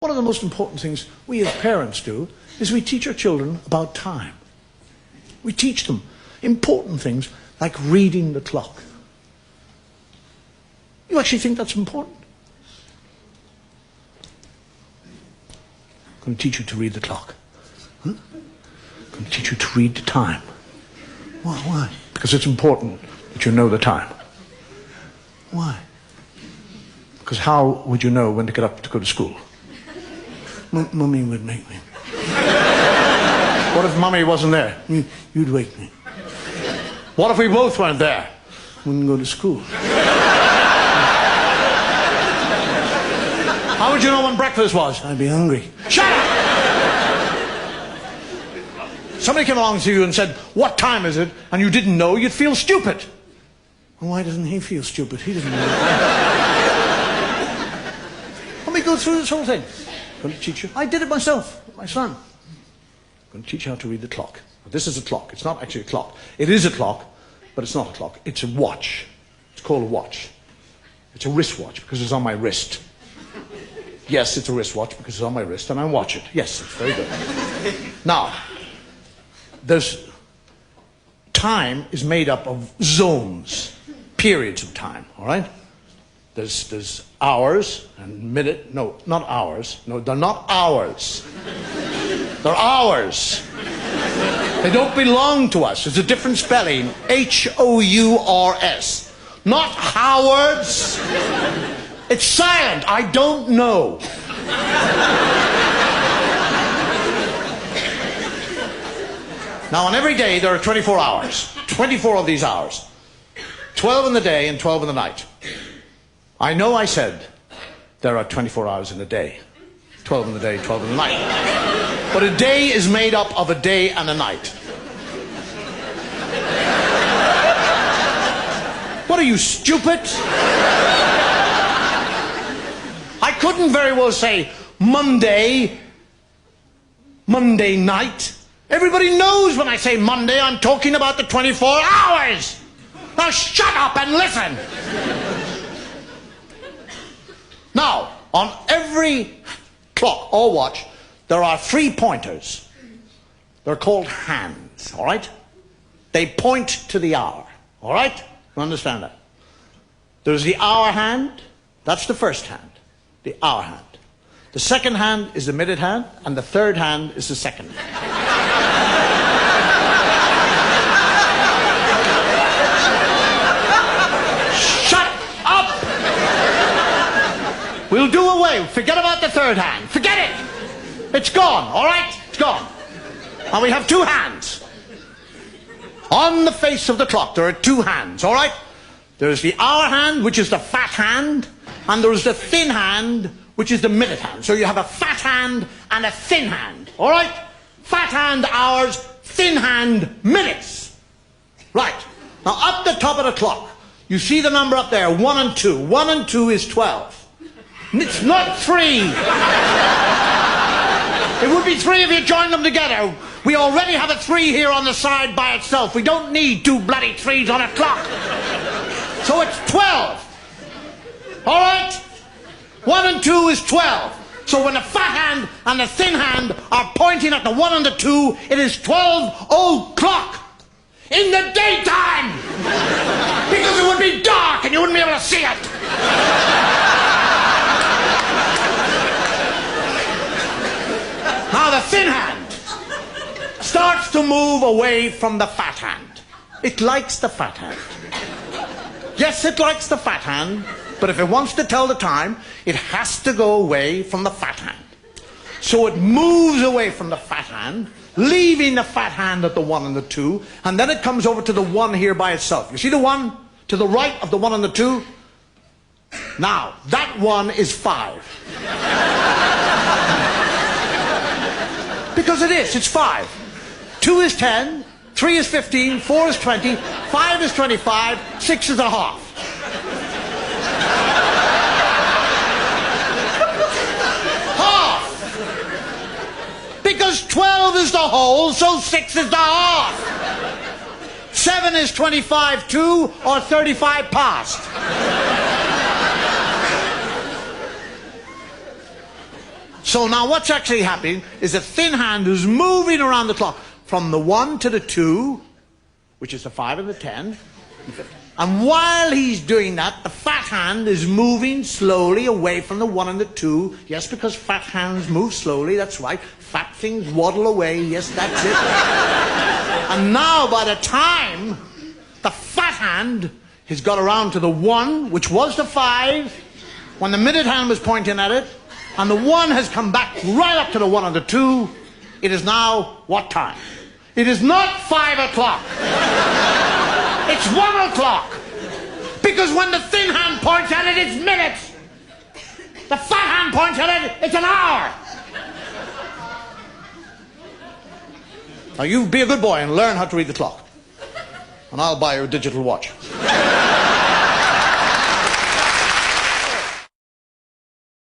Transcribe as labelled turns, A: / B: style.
A: One of the most important things we as parents do is we teach our children about time. We teach them important things like reading the clock. You actually think that's important? I'm going to teach you to read the clock. I'm going to teach you to read the time. Why? Because it's important that you know the time. Why? Because how would you know when to get up to go to school? Mummy would make me. What if Mummy wasn't there? You'd wake me. What if we both weren't there? Wouldn't go to school. How would you know when breakfast was? I'd be hungry. Shut up! Somebody came along to you and said, what time is it? And you didn't know, you'd feel stupid. Well, why doesn't he feel stupid? He doesn't know. Let me go through this whole thing. I'm going to teach you. I did it myself with my son. I'm going to teach you how to read the clock. This is a clock. It's not actually a clock. It is a clock, but it's not a clock. It's a watch. It's called a watch. It's a wristwatch because it's on my wrist. Yes, it's a wristwatch because it's on my wrist and I watch it. Yes, it's very good. Now, time is made up of zones, periods of time, all right? There's hours and minute. No, not hours. No, they're not hours. They're hours. They don't belong to us. It's a different spelling. H-O-U-R-S. Not Howards. It's silent. I don't know. Now, on every day, there are 24 hours. 24 of these hours. 12 in the day and 12 in the night. I know I said there are 24 hours in a day. 12 in the day, 12 in the night. But a day is made up of a day and a night. What are you, stupid? I couldn't very well say Monday night. Everybody knows when I say Monday, I'm talking about the 24 hours. Now shut up and listen. Now, on every clock or watch, there are 3 pointers. They're called hands, all right? They point to the hour, all right? You understand that? There's the hour hand. That's the first hand, the hour hand. The second hand is the minute hand, and the third hand is the second hand. We'll do away. Forget about the third hand. Forget it. It's gone, all right? It's gone. Now we have 2 hands. On the face of the clock, there are 2 hands, all right? There's the hour hand, which is the fat hand, and there's the thin hand, which is the minute hand. So you have a fat hand and a thin hand, all right? Fat hand, hours, thin hand, minutes. Right. Now up the top of the clock, you see the number up there, 1 and 2. 1 and 2 is 12. It's not 3. It would be 3 if you joined them together. We already have a 3 here on the side by itself. We don't need 2 bloody 3s on a clock. So it's 12. All right? 1 and 2 is 12. So when the fat hand and the thin hand are pointing at the 1 and the 2, it is 12 o'clock in the daytime. Because it would be dark and you wouldn't be able to see it. Now the thin hand starts to move away from the fat hand. It likes the fat hand. Yes, it likes the fat hand, but if it wants to tell the time, it has to go away from the fat hand. So it moves away from the fat hand, leaving the fat hand at the 1 and the 2, and then it comes over to the 1 here by itself. You see the 1 to the right of the 1 and the 2? Now, that 1 is 5. Because it is, it's 5. 2 is 10, 3 is 15, 4 is 20, 5 is 25, 6 is a half. Half! Because 12 is the whole, so 6 is the half. 7 is 25 to or 35 past. So now what's actually happening is the thin hand is moving around the clock from the 1 to the 2, which is the 5 and the 10. And while he's doing that, the fat hand is moving slowly away from the 1 and the 2. Yes, because fat hands move slowly, that's right. Fat things waddle away, yes, that's it. And now by the time the fat hand has got around to the 1, which was the 5, when the minute hand was pointing at it, and the 1 has come back right up to the 1 and the 2, it is now what time? It is not 5 o'clock. It's 1 o'clock. Because when the thin hand points at it, it's minutes. The fat hand points at it, it's an hour. Now you be a good boy and learn how to read the clock. And I'll buy you a digital watch.